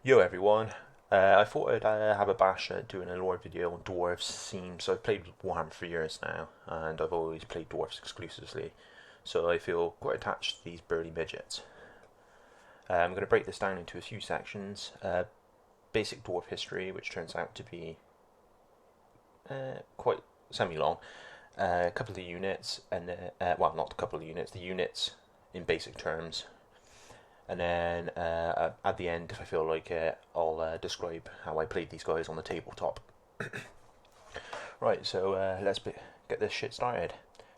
Yo everyone, I thought I'd have a bash at doing a lore video on dwarves themes. So I've played Warhammer for years now, and I've always played dwarves exclusively, so I feel quite attached to these burly midgets. I'm going to break this down into a few sections. Basic dwarf history, which turns out to be quite semi-long. A couple of the units, and well, not a couple of units, the units in basic terms. And then at the end, if I feel like it, I'll describe how I played these guys on the tabletop. Right, so let's get this shit started.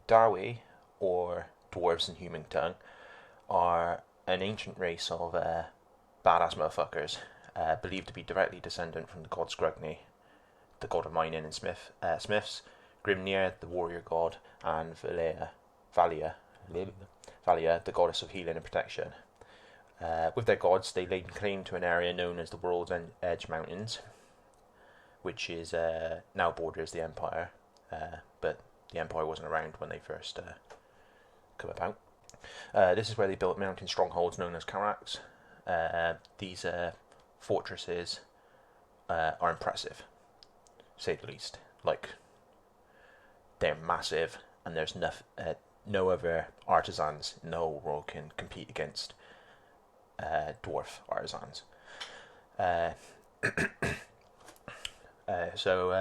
Darwi, or dwarves in human tongue, are an ancient race of badass motherfuckers, believed to be directly descendant from the god Sgrugni, the god of mining and smiths, Grimnir, the warrior god, and Valia, the goddess of healing and protection. With their gods, they laid claim to an area known as the World's Edge Mountains, which is now borders the Empire, but the Empire wasn't around when they first come about. This is where they built mountain strongholds known as Carracks. These fortresses are impressive, to say the least. Like, they're massive, and there's no other artisans in the whole world can compete against dwarf artisans. So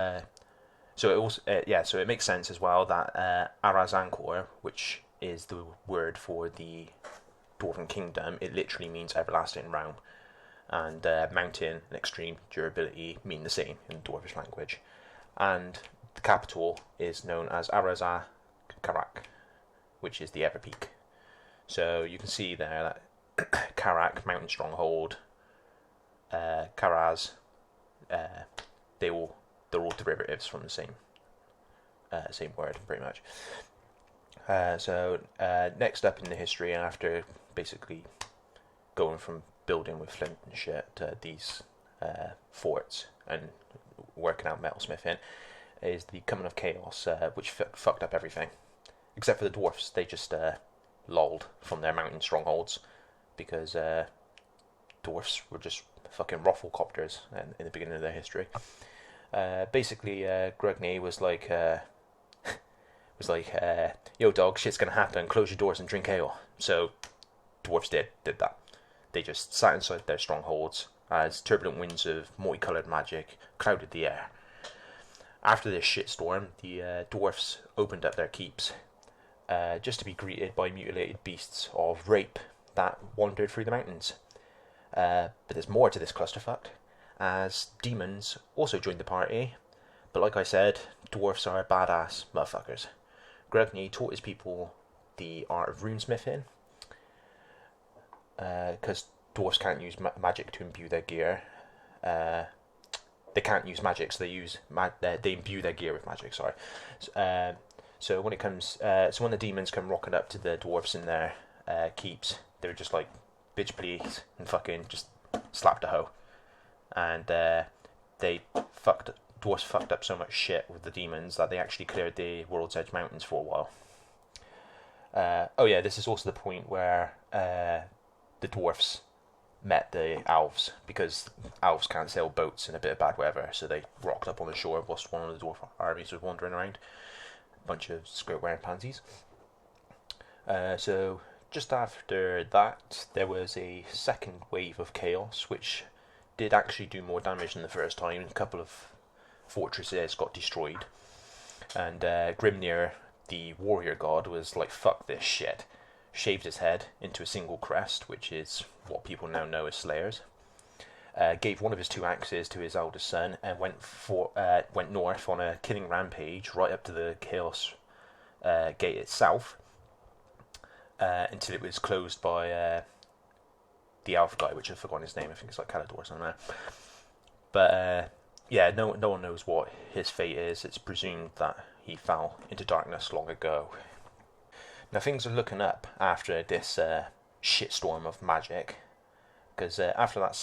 it also so it makes sense as well that Arazankor, which is the word for the Dwarven Kingdom, it literally means everlasting realm, and mountain and extreme durability mean the same in Dwarvish language, and the capital is known as Karak, which is the Everpeak. So you can see there that Karak, mountain stronghold, Karaz, they're all derivatives from the same word, pretty much. So next up in the history, after basically going from building with flint and shit to these forts and working out metalsmithing, is the coming of chaos, which fucked up everything, except for the dwarfs. They just lolled from their mountain strongholds, because dwarfs were just fucking rafflecopters in the beginning of their history. Basically, Grugni was like, yo dog, shit's gonna happen, close your doors and drink ale. So dwarfs did that. They just sat inside their strongholds as turbulent winds of multicoloured magic clouded the air. After this shitstorm, the dwarfs opened up their keeps, just to be greeted by mutilated beasts of rape that wandered through the mountains. But there's more to this clusterfuck, as demons also joined the party. But like I said, dwarfs are badass motherfuckers. Grugni taught his people the art of runesmithing, because dwarfs can't use magic to imbue their gear. They can't use magic, so they imbue their gear with magic. Sorry. So when the demons come rocking up to the dwarfs in their keeps, they're just like, bitch please, and fucking just slapped a hoe. And dwarfs fucked up so much shit with the demons that they actually cleared the World's Edge Mountains for a while. This is also the point where the dwarfs met the elves, because elves can't sail boats in a bit of bad weather, so they rocked up on the shore whilst one of the dwarf armies was wandering around. Bunch of skirt wearing pansies. So just after that, there was a second wave of chaos, which did actually do more damage than the first time. A couple of fortresses got destroyed, and Grimnir, the warrior god, was like, fuck this shit, shaved his head into a single crest, which is what people now know as slayers, gave one of his two axes to his eldest son, and went north on a killing rampage right up to the Chaos Gate itself, until it was closed by the elf guy, which I've forgotten his name. I think it's like Calador or something. But no one knows what his fate is. It's presumed that he fell into darkness long ago. Now things are looking up after this shitstorm of magic, because after that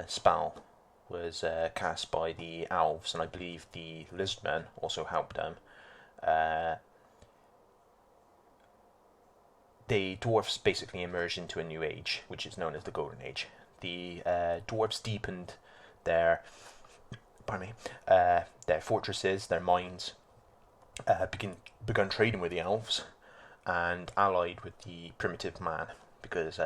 spell was cast by the elves, and I believe the lizardmen also helped them, the dwarfs basically emerged into a new age, which is known as the Golden Age. the dwarves deepened their, their fortresses, their mines, begun trading with the elves, and allied with the primitive man, because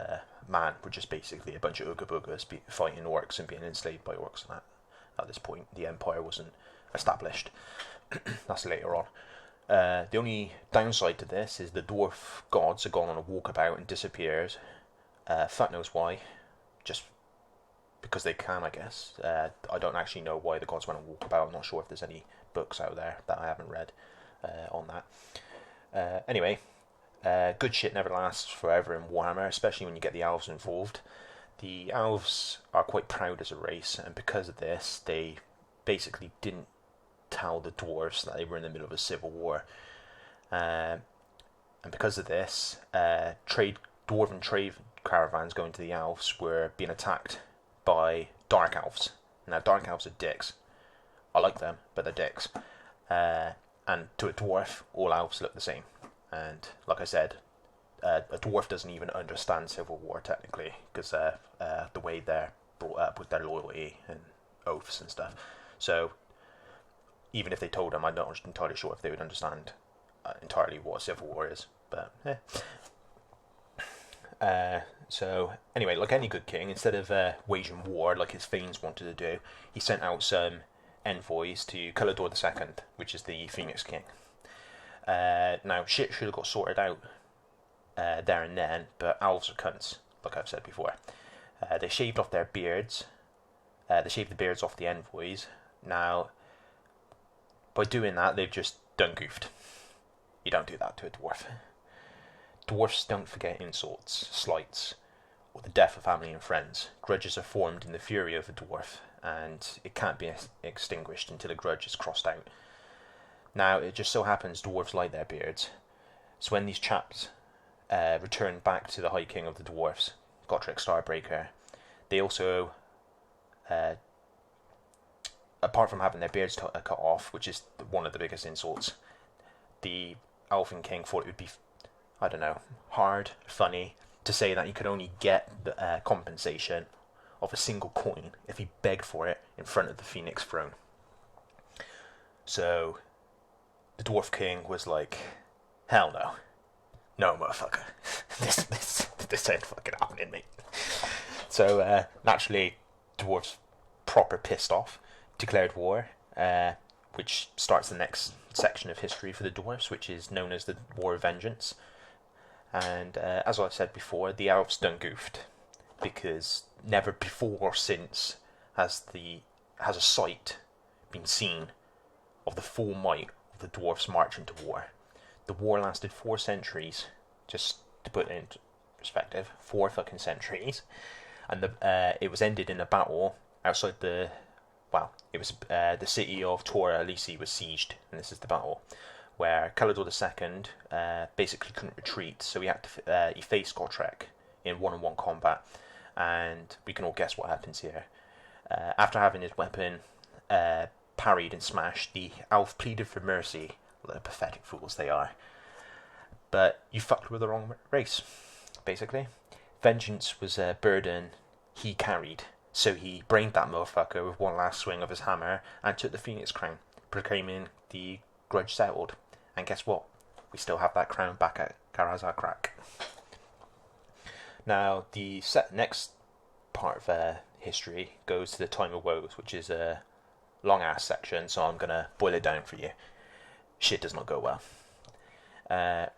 man were just basically a bunch of ooga boogers fighting orcs and being enslaved by orcs. And that, at this point, the empire wasn't established. That's later on. The only downside to this is the dwarf gods are gone on a walkabout and disappeared. Fuck knows why. Just because they can, I guess. I don't actually know why the gods went on walkabout. I'm not sure if there's any books out there that I haven't read on that. Anyway, good shit never lasts forever in Warhammer, especially when you get the elves involved. The elves are quite proud as a race, and because of this, they basically didn't tell the dwarves that they were in the middle of a civil war. And because of this, dwarven trade caravans going to the elves were being attacked by dark elves. Now, dark elves are dicks. I like them, but they're dicks. And to a dwarf, all elves look the same. And like I said, a dwarf doesn't even understand civil war technically, because the way they're brought up with their loyalty and oaths and stuff. So even if they told them, I'm not entirely sure if they would understand entirely what a civil war is. But so anyway, like any good king, instead of waging war like his thanes wanted to do, he sent out some envoys to Calador II, which is the Phoenix King. Now, shit should have got sorted out there and then, but elves are cunts, like I've said before. They shaved off their beards. They shaved the beards off the envoys. Now, by doing that, they've just done goofed. You don't do that to a dwarf. Dwarfs don't forget insults, slights, or the death of family and friends. Grudges are formed in the fury of a dwarf, and it can't be extinguished until a grudge is crossed out. Now, it just so happens dwarves like their beards, so when these chaps return back to the High King of the Dwarfs, Gotrek Starbreaker, they also, apart from having their beards cut off, which is one of the biggest insults, the Elfin King thought it would be, I don't know, hard, funny, to say that he could only get the compensation of a single coin if he begged for it in front of the Phoenix throne. So the Dwarf King was like, hell no. No, motherfucker. This ain't fucking happening, mate. So, naturally, dwarves proper pissed off, declared war, which starts the next section of history for the dwarves, which is known as the War of Vengeance. And as I've said before, the elves done goofed, because never before or since has a sight been seen of the full might of the dwarves' march into war. The war lasted 4 centuries, just to put it into perspective, 4 fucking centuries, and it was ended in a battle outside the city of Tora Alisi was sieged, and this is the battle where Calador II basically couldn't retreat, so he faced Gotrek in one-on-one combat, and we can all guess what happens here. After having his weapon parried and smashed, the elf pleaded for mercy. What the pathetic fools they are. But you fucked with the wrong race, basically. Vengeance was a burden he carried, so he brained that motherfucker with one last swing of his hammer and took the Phoenix crown, proclaiming the grudge settled. And guess what? We still have that crown back at Karazakrak. Now, the next part of history goes to the Time of Woes, which is a long-ass section, so I'm going to boil it down for you. Shit does not go well.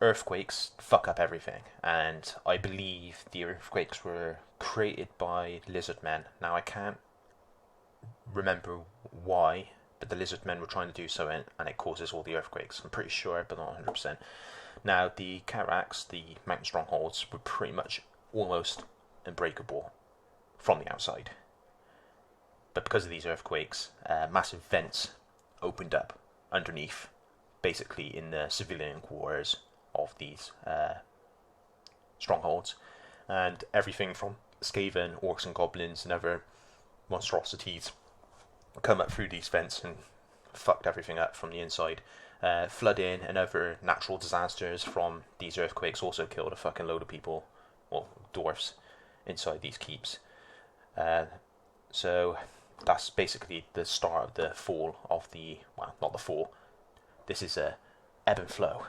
Earthquakes fuck up everything, and I believe the earthquakes were created by lizard men. Now, I can't remember why, but the lizard men were trying to do something, and it causes all the earthquakes. I'm pretty sure, but not 100%. Now, the Karaks, the mountain strongholds, were pretty much almost unbreakable from the outside. But because of these earthquakes, massive vents opened up underneath, basically in the civilian quarters of these strongholds, and everything from Skaven, orcs and goblins and other monstrosities come up through these vents and fucked everything up from the inside. Flooding and other natural disasters from these earthquakes also killed a fucking load of people, well, dwarfs, inside these keeps. So that's basically the start of the fall of the, well, not the fall. This is a ebb and flow,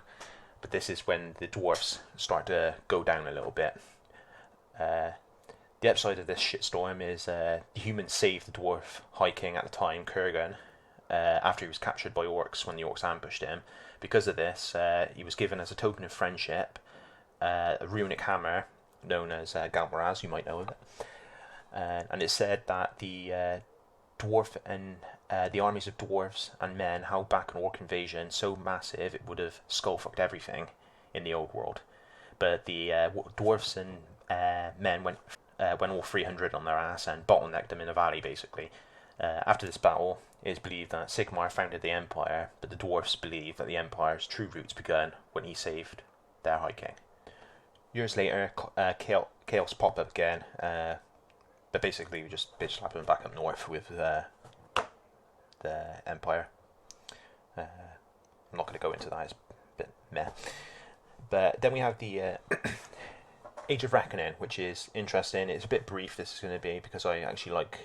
but this is when the dwarfs start to go down a little bit. The upside of this shitstorm is the humans saved the dwarf High King at the time, Kurgan, after he was captured by orcs when the orcs ambushed him. Because of this, he was given as a token of friendship a runic hammer known as Galmaraz, you might know of it. And it said that the dwarf and the armies of dwarves and men held back an orc invasion so massive it would have skull-fucked everything in the old world. But the dwarves and men went all 300 on their ass and bottlenecked them in a valley, basically. After this battle, it is believed that Sigmar founded the Empire, but the dwarfs believe that the Empire's true roots began when he saved their High King. Years later, chaos popped up again, but basically we just bitch slapped him back up north with the Empire. I'm not going to go into that, it's a bit meh. But then we have the Age of Reckoning, which is interesting. It's a bit brief, this is going to be, because I actually like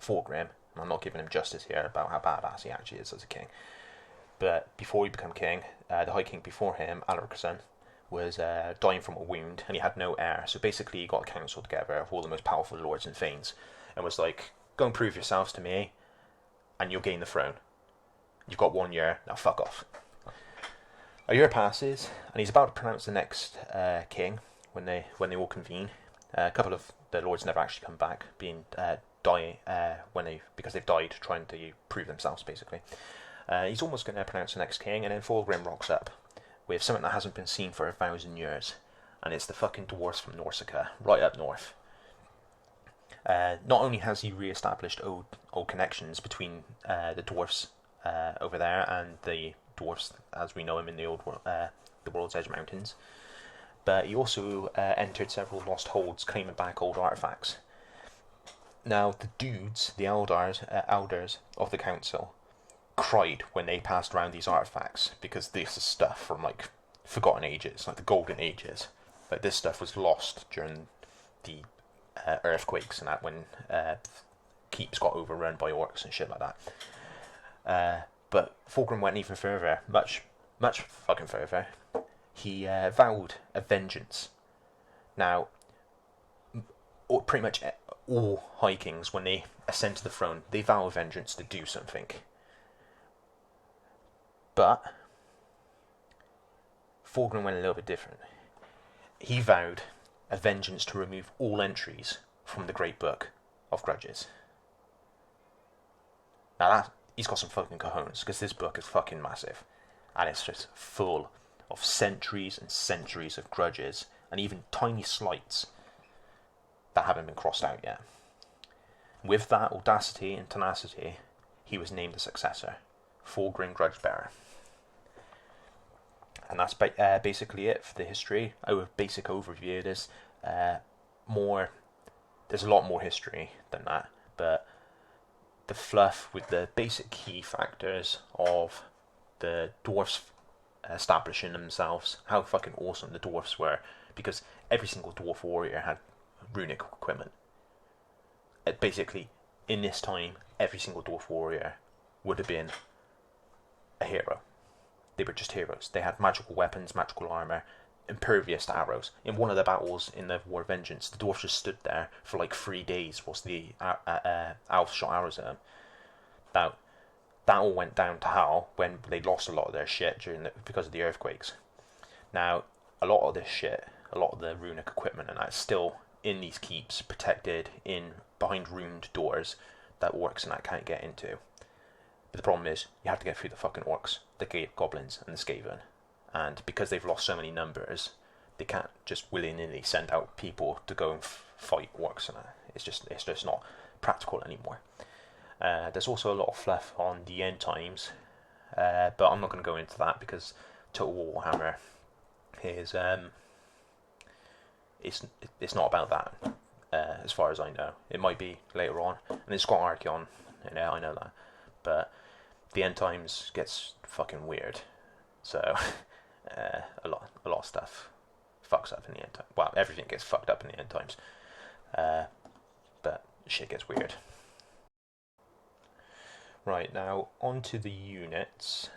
Thorgrim. I'm not giving him justice here about how badass he actually is as a king. But before he became king, the High King before him, Alaricsson, was dying from a wound, and he had no heir. So basically he got a council together of all the most powerful lords and thanes, and was like, go and prove yourselves to me, and you'll gain the throne. You've got 1 year, now fuck off. A year passes, and he's about to pronounce the next king, when they all convene. A couple of the lords never actually come back, being because they've died trying to prove themselves, basically. He's almost going to pronounce the next king, and then Thorgrim rocks up with something that hasn't been seen for 1,000 years, and it's the fucking dwarves from Norsca, right up north. Not only has he re-established old connections between the dwarfs over there and the dwarfs as we know them in the old the World's Edge Mountains, but he also entered several lost holds, claiming back old artifacts. Now, the dudes, the elders of the council, cried when they passed around these artifacts, because this is stuff from like forgotten ages, like the golden ages. Like this stuff was lost during the earthquakes and that, when keeps got overrun by orcs and shit like that. But Thorgrim went even further, much fucking further. He vowed a vengeance. Now, pretty much all High Kings, when they ascend to the throne, they vow a vengeance to do something. But Thorgrim went a little bit different. He vowed a vengeance to remove all entries from the Great Book of Grudges. Now he's got some fucking cojones, because this book is fucking massive, and it's just full of centuries and centuries of grudges, and even tiny slights that haven't been crossed out yet. With that audacity and tenacity, he was named the successor, Thorgrim Grudgebearer. And that's basically it for the history. Our basic overview. There's a lot more history than that, but the fluff with the basic key factors of the dwarfs establishing themselves, how fucking awesome the dwarfs were, because every single dwarf warrior had runic equipment. Basically, in this time, every single dwarf warrior would have been a hero. They were just heroes. They had magical weapons, magical armour, impervious to arrows. In one of the battles in the War of Vengeance, the dwarves just stood there for like 3 days whilst the elves shot arrows at them. Now, that all went down to hell when they lost a lot of their shit because of the earthquakes. Now, a lot of this shit, a lot of the runic equipment and that is still in these keeps, protected behind ruined doors that orcs and that can't get into. But the problem is, you have to get through the fucking orcs, the goblins and the Skaven. And because they've lost so many numbers, they can't just willy-nilly send out people to go and fight orcs and that. It's just not practical anymore. There's also a lot of fluff on the end times, but I'm not going to go into that because Total Warhammer is it's not about that, as far as I know. It might be later on, and it's got Archeon in it, I know that, but the end times gets fucking weird. So a lot of stuff fucks up in the end time. Well, everything gets fucked up in the end times. But shit gets weird. Right, now onto the units.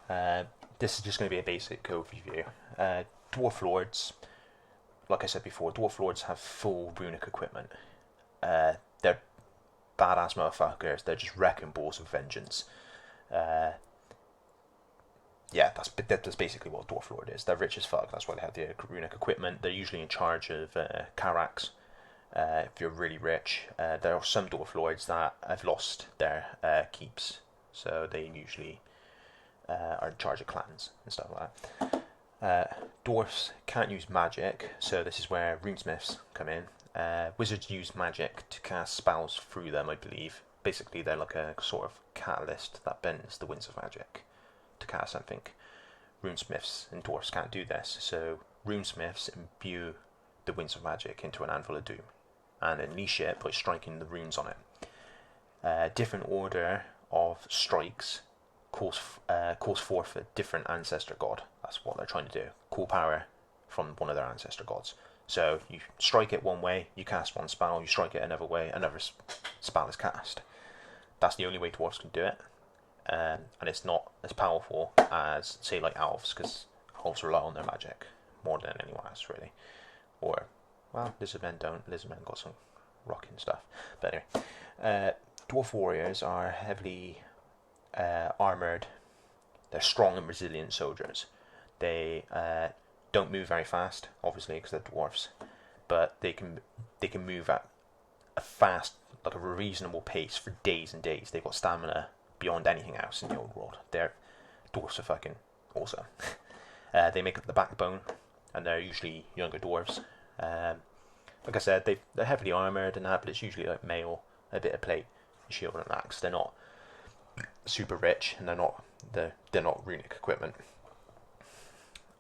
This is just going to be a basic overview. Dwarf Lords, like I said before, Dwarf Lords have full runic equipment. They're badass motherfuckers. They're just wrecking balls of vengeance. Yeah, that's basically what Dwarf Lord is. They're rich as fuck. That's why they have the runic equipment. They're usually in charge of Carracks. If you're really rich, there are some Dwarf Lords that have lost their keeps, so they usually are in charge of clans and stuff like that. Dwarfs can't use magic, so this is where runesmiths come in. Wizards use magic to cast spells through them, I believe. Basically, they're like a sort of catalyst that bends the winds of magic to cast something. Runesmiths and dwarfs can't do this, so runesmiths imbue the winds of magic into an anvil of doom and unleash it by striking the runes on it. Different order of strikes calls forth a different ancestor god. That's what they're trying to do. Call power from one of their ancestor gods. So you strike it one way, you cast one spell. You strike it another way, another spell is cast. That's the only way dwarves can do it. And it's not as powerful as, say, like elves, because elves rely on their magic more than anyone else, really. Or, well, lizardmen don't. Lizardmen got some rocking stuff. But anyway, dwarf warriors are heavily armoured. They're strong and resilient soldiers. They don't move very fast, obviously, because they're dwarfs, but they can move at a fast, like a reasonable pace for days and days. They've got stamina beyond anything else in the old world. Their dwarves are fucking awesome. They make up the backbone, and they're usually younger dwarves. Like I said, they're heavily armoured and that, but it's usually like mail, a bit of plate, a shield and an axe. They're not super rich, and they're not runic equipment.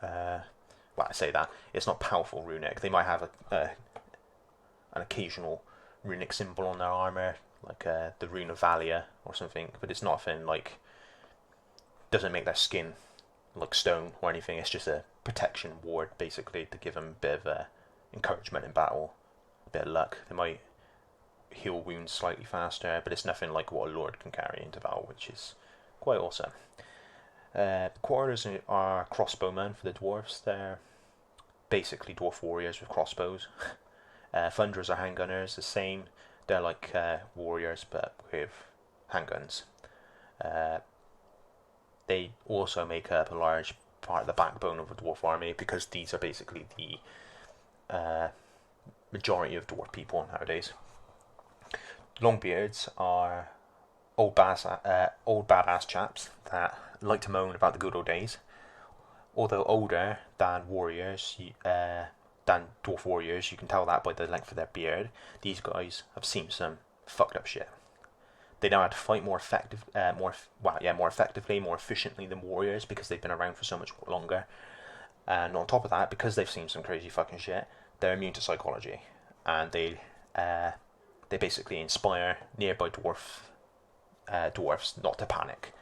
Well, I say that, it's not powerful runic. They might have an occasional runic symbol on their armour, like the rune of Valia or something, but it's nothing like, doesn't make their skin like stone or anything. It's just a protection ward, basically, to give them a bit of encouragement in battle, a bit of luck. They might heal wounds slightly faster, but it's nothing like what a lord can carry into battle, which is quite awesome. Quarters are crossbowmen for the dwarves. They're basically dwarf warriors with crossbows. Thunderers are handgunners, the same. They're like warriors, but with handguns. They also make up a large part of the backbone of a dwarf army, because these are basically the majority of dwarf people nowadays. Longbeards are old badass chaps that like to moan about the good old days. Although older than dwarf warriors, you can tell that by the length of their beard. These guys have seen some fucked up shit. They know how to fight more effectively, more efficiently than warriors, because they've been around for so much longer. And on top of that, because they've seen some crazy fucking shit, they're immune to psychology, and they basically inspire nearby dwarfs not to panic.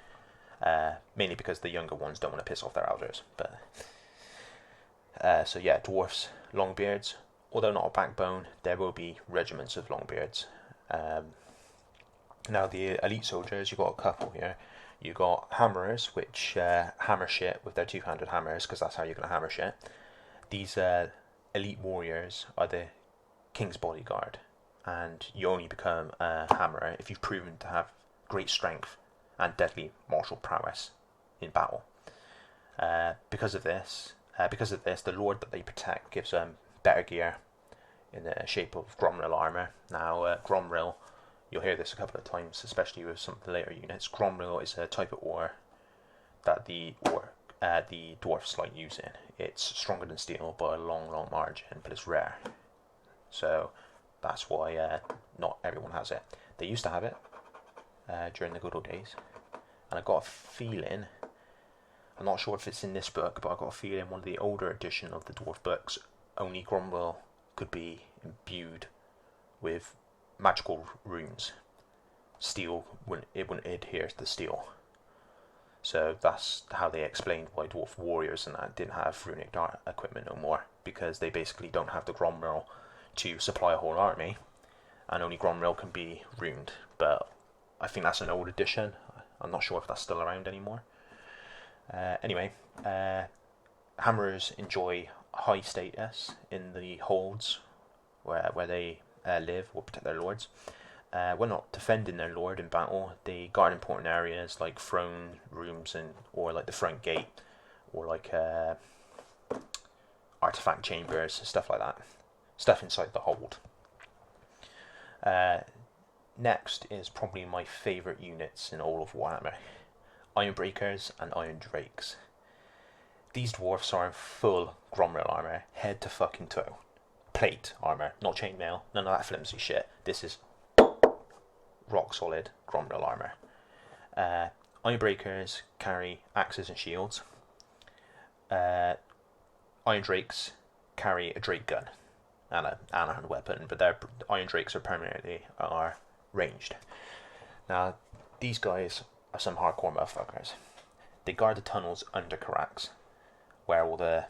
Mainly because the younger ones don't want to piss off their elders. But so yeah, dwarfs, longbeards. Although not a backbone, there will be regiments of longbeards. Now the elite soldiers, you've got a couple here. You've got hammerers, which hammer shit with their two-handed hammers, because that's how you're going to hammer shit. These elite warriors are the king's bodyguard, and you only become a hammerer if you've proven to have great strength and deadly martial prowess in battle. Because of this, the lord that they protect gives them better gear in the shape of Gromril armour. Now, Gromril, you'll hear this a couple of times, especially with some of the later units. Gromril is a type of ore that the dwarfs like using. It's stronger than steel by a long, long margin, but it's rare. So that's why not everyone has it. They used to have it during the good old days, and I got a feeling, I'm not sure if it's in this book, but I got a feeling one of the older edition of the dwarf books, only Gromwell could be imbued with magical runes. Steel wouldn't adhere to the steel. So that's how they explained why dwarf warriors and that didn't have runic equipment no more, because they basically don't have the Gromwell to supply a whole army, and only Gromril can be runed. But I think that's an old edition. I'm not sure if that's still around anymore. Anyway, hammerers enjoy high status in the holds where they live or protect their lords. When not defending their lord in battle, they guard important areas like throne rooms or like the front gate, or like artifact chambers, stuff like that. Stuff inside the hold. Next is probably my favourite units in all of Warhammer. Ironbreakers and Iron Drakes. These dwarfs are in full Gromril armour, head to fucking toe. Plate armour, not chainmail, none of that flimsy shit. This is rock solid Gromril armour. Ironbreakers carry axes and shields. Iron Drakes carry a Drake gun and a hand weapon, but their Iron Drakes are ranged. Now, these guys are some hardcore motherfuckers. They guard the tunnels under Carax, where all the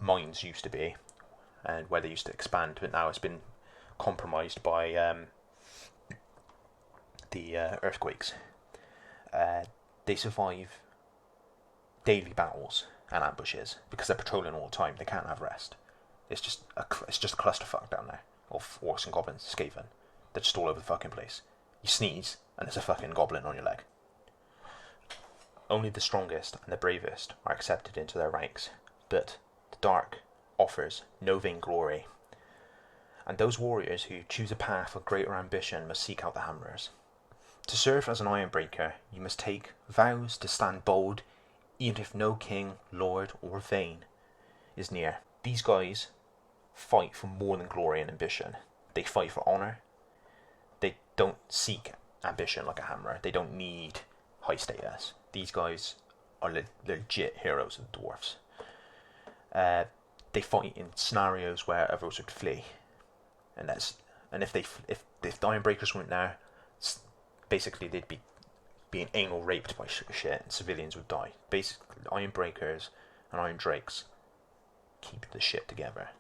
mines used to be, and where they used to expand, but now it's been compromised by the earthquakes. They survive daily battles and ambushes because they're patrolling all the time. They can't have rest. It's just a clusterfuck down there of orcs and goblins, Skaven. They're just all over the fucking place. You sneeze and there's a fucking goblin on your leg. Only the strongest and the bravest are accepted into their ranks, but the dark offers no vainglory. And those warriors who choose a path of greater ambition must seek out the hammerers. To serve as an Ironbreaker, you must take vows to stand bold, even if no king, lord, or thane is near. These guys fight for more than glory and ambition. They fight for honour. They don't seek ambition like a hammerer. They don't need high status. These guys are legit heroes of the dwarfs. They fight in scenarios where others would flee, and if the Ironbreakers weren't there, basically they'd be being anal raped by shit, and civilians would die. Basically, Ironbreakers and Iron Drakes keep the shit together.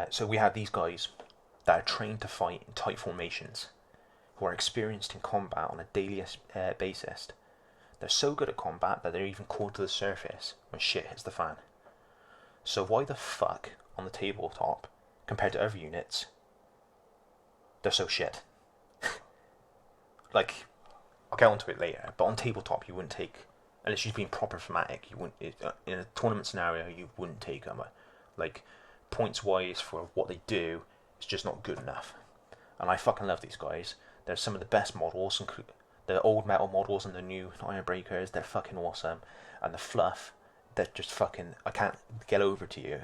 So we have these guys that are trained to fight in tight formations, who are experienced in combat on a daily basis. They're so good at combat that they're even called to the surface when shit hits the fan. So why the fuck, on the tabletop, compared to other units, they're so shit? Like, I'll get onto it later, but on tabletop you wouldn't take, unless you've been proper thematic, you wouldn't, in a tournament scenario you wouldn't take them. Like, points wise for what they do, it's just not good enough. And I fucking love these guys. They're some of the best models, the old metal models and the new Ironbreakers, they're fucking awesome. And the Fluff, they're just fucking, I can't get over to you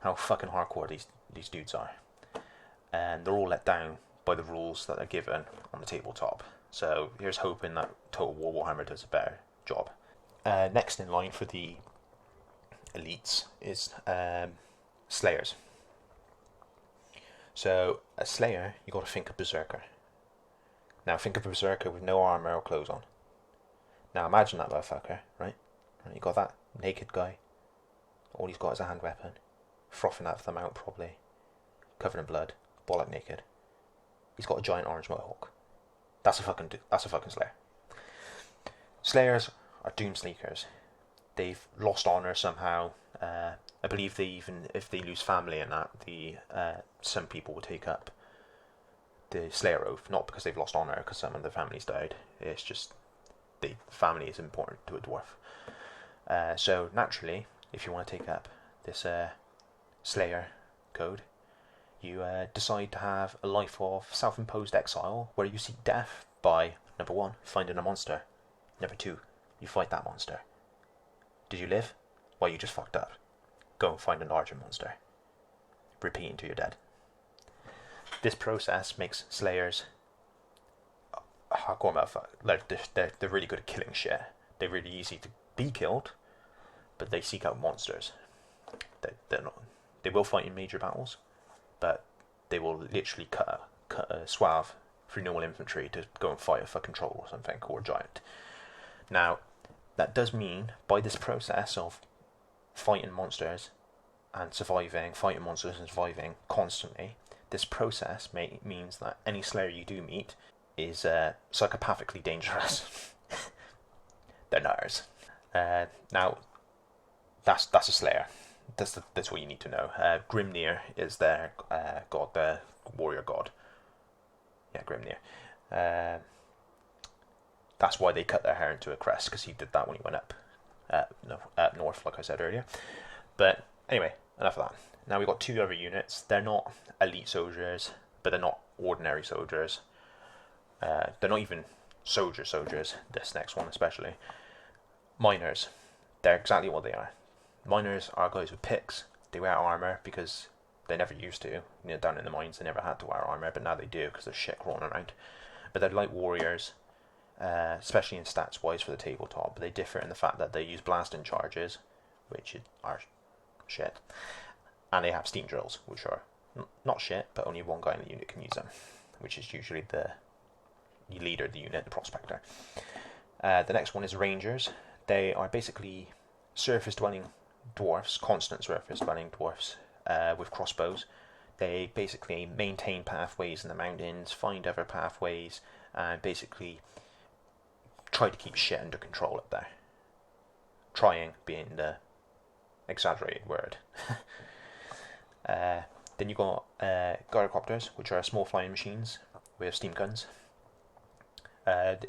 how fucking hardcore these dudes are. And they're all let down by the rules that are given on the tabletop. So here's hoping that Total War Warhammer does a better job. Next in line for the elites is Slayers. So a Slayer, you got to think of Berserker. Now think of a Berserker with no armour or clothes on. Now imagine that motherfucker, right? You got that naked guy. All he's got is a hand weapon, frothing out of them out probably, covered in blood, bollock naked. He's got a giant orange mohawk. That's a fucking Slayer. Slayers are Doomsleekers. They've lost honour somehow. I believe they even, if they lose family and that, some people will take up the Slayer oath, not because they've lost honour, because some of their families died. It's just the family is important to a dwarf. So naturally, if you want to take up this Slayer code, you decide to have a life of self-imposed exile, where you seek death by, number 1, finding a monster. Number 2, you fight that monster. Did you live? Well, you just fucked up. Go and find a larger monster. Repeat until you're dead. This process makes Slayers hardcore motherfuckers. They're really good at killing shit. They're really easy to be killed, but they seek out monsters. They will fight in major battles, but they will literally cut a swath through normal infantry to go and fight a fucking troll or something, or a giant. Now, that does mean, by this process of fighting monsters and surviving, fighting monsters and surviving constantly, this process means that any Slayer you do meet is psychopathically dangerous. They're nars. Now, that's a Slayer. That's what you need to know. Grimnir is their god, the warrior god. Yeah, Grimnir. That's why they cut their hair into a crest, because he did that when he went up north, like I said earlier. But anyway, enough of that. Now we've got two other units. They're not elite soldiers, but they're not ordinary soldiers. They're not even soldiers, this next one especially. Miners. They're exactly what they are. Miners are guys with picks. They wear armour because they never used to. You know, down in the mines they never had to wear armour, but now they do because there's shit crawling around. But they're like warriors, especially in stats wise for the tabletop. But they differ in the fact that they use blasting charges, which are shit. And they have steam drills, which are not shit, but only one guy in the unit can use them, which is usually the leader of the unit, the prospector. The next one is rangers. They are basically surface-dwelling dwarfs, constant surface-dwelling dwarfs with crossbows. They basically maintain pathways in the mountains, find other pathways, and basically try to keep shit under control up there. Trying being the exaggerated word. Then you've got gyrocopters, which are small flying machines with steam guns.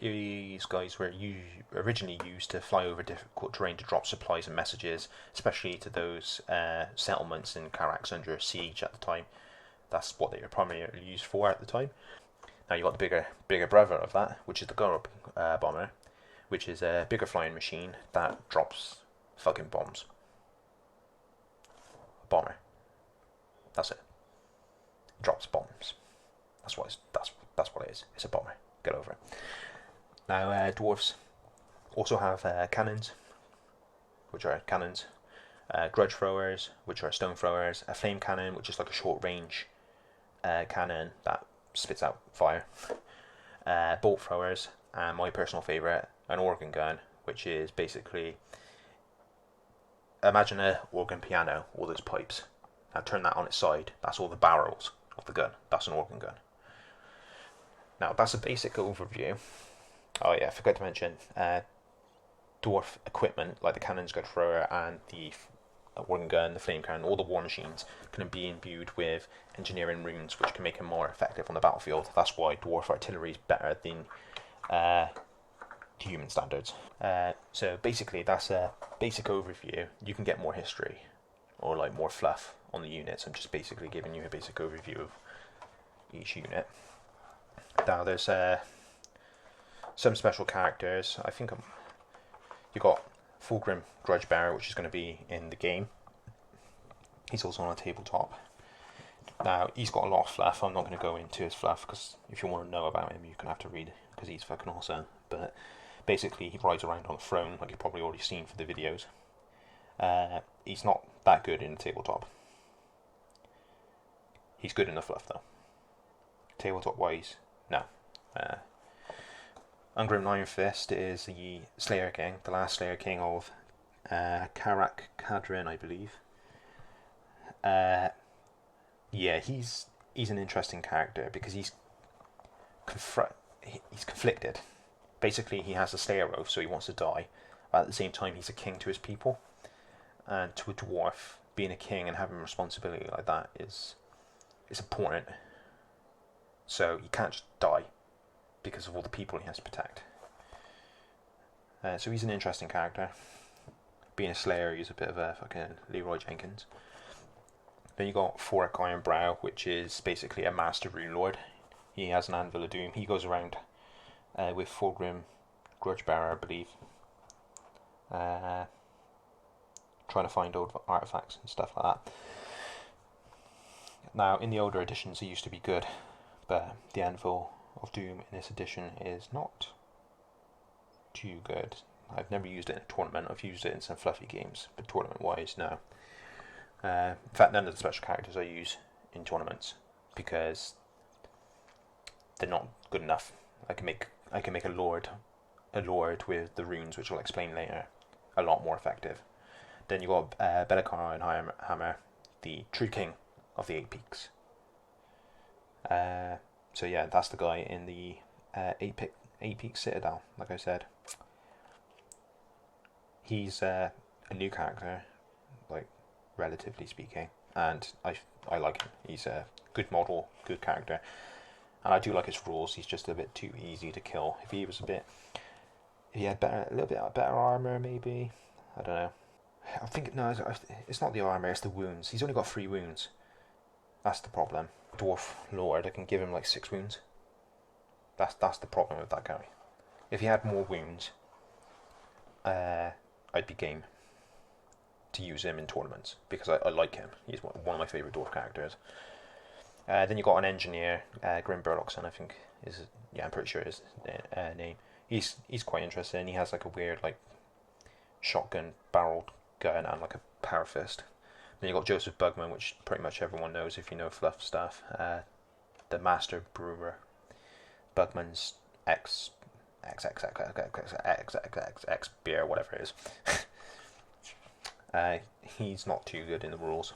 These guys were originally used to fly over difficult terrain to drop supplies and messages, especially to those settlements in Karak's under siege at the time. That's what they were primarily used for at the time. Now you've got the bigger brother of that, which is the Goro bomber, which is a bigger flying machine that drops fucking bombs. A bomber. That's it. It drops bombs. That's what it is. It's a bomber. Get over it. Now, dwarves also have cannons, which are cannons, grudge throwers, which are stone throwers, a flame cannon, which is like a short range cannon that spits out fire, bolt throwers, and my personal favourite, an organ gun, which is basically, imagine an organ piano, all those pipes. Now turn that on its side, that's all the barrels of the gun. That's an organ gun. Now, that's a basic overview. Oh yeah, I forgot to mention, dwarf equipment, like the cannon's gun thrower and the organ gun, the flame cannon, all the war machines can be imbued with engineering runes, which can make them more effective on the battlefield. That's why dwarf artillery is better than human standards. So basically, that's a basic overview. You can get more history, or like more fluff on the units. I'm just basically giving you a basic overview of each unit. Now there's some special characters. I think you got Fulgrim Grudgebearer, which is going to be in the game. He's also on a tabletop. Now he's got a lot of fluff. I'm not going to go into his fluff because if you want to know about him, you're going to have to read because he's fucking awesome. But basically, he rides around on a throne, like you've probably already seen for the videos. He's not that good in the tabletop. He's good in the fluff though. Tabletop wise, no. Ungrim Iron Fist is the Slayer King, the last Slayer King of Karak Kadrin, I believe. Yeah, he's an interesting character because he's conflicted. Basically, he has a Slayer oath, so he wants to die, but at the same time, he's a king to his people. And to a dwarf, being a king and having responsibility like that is important. So he can't just die because of all the people he has to protect. So he's an interesting character. Being a Slayer, he's a bit of a fucking Leroy Jenkins. Then you got Forik Ironbrow, which is basically a master rune lord. He has an Anvil of Doom. He goes around with Fulgrim Grudgebearer, I believe, trying to find old artifacts and stuff like that. Now, in the older editions, he used to be good, but the Anvil of Doom in this edition is not too good. I've never used it in a tournament. I've used it in some fluffy games, but tournament-wise, no. In fact, none of the special characters I use in tournaments because they're not good enough. I can make a lord with the runes, which I'll explain later, a lot more effective. Then you got Belakar and Hammer, the true king of the Eight Peaks. So yeah, that's the guy in the eight peak citadel. Like I said, he's a new character, like relatively speaking, and I like him. He's a good model, good character, and I do like his rules. He's just a bit too easy to kill. If he was if he had a little bit better armor, maybe. I don't know. I think no, it's not the armor. It's the wounds. He's only got 3 wounds. That's the problem. Dwarf Lord, I can give him like 6 wounds. That's the problem with that guy. If he had more wounds, I'd be game to use him in tournaments because I like him. He's one of my favourite dwarf characters. Then you got an engineer, Grim Burlockson, I think is, yeah, I'm pretty sure his name. He's quite interesting. He has like a weird like shotgun barreled gun and like a power fist. Then you got Joseph Bugman, which pretty much everyone knows if you know Fluff stuff. The master brewer, Bugman's X beer, whatever it is. He's not too good in the rules,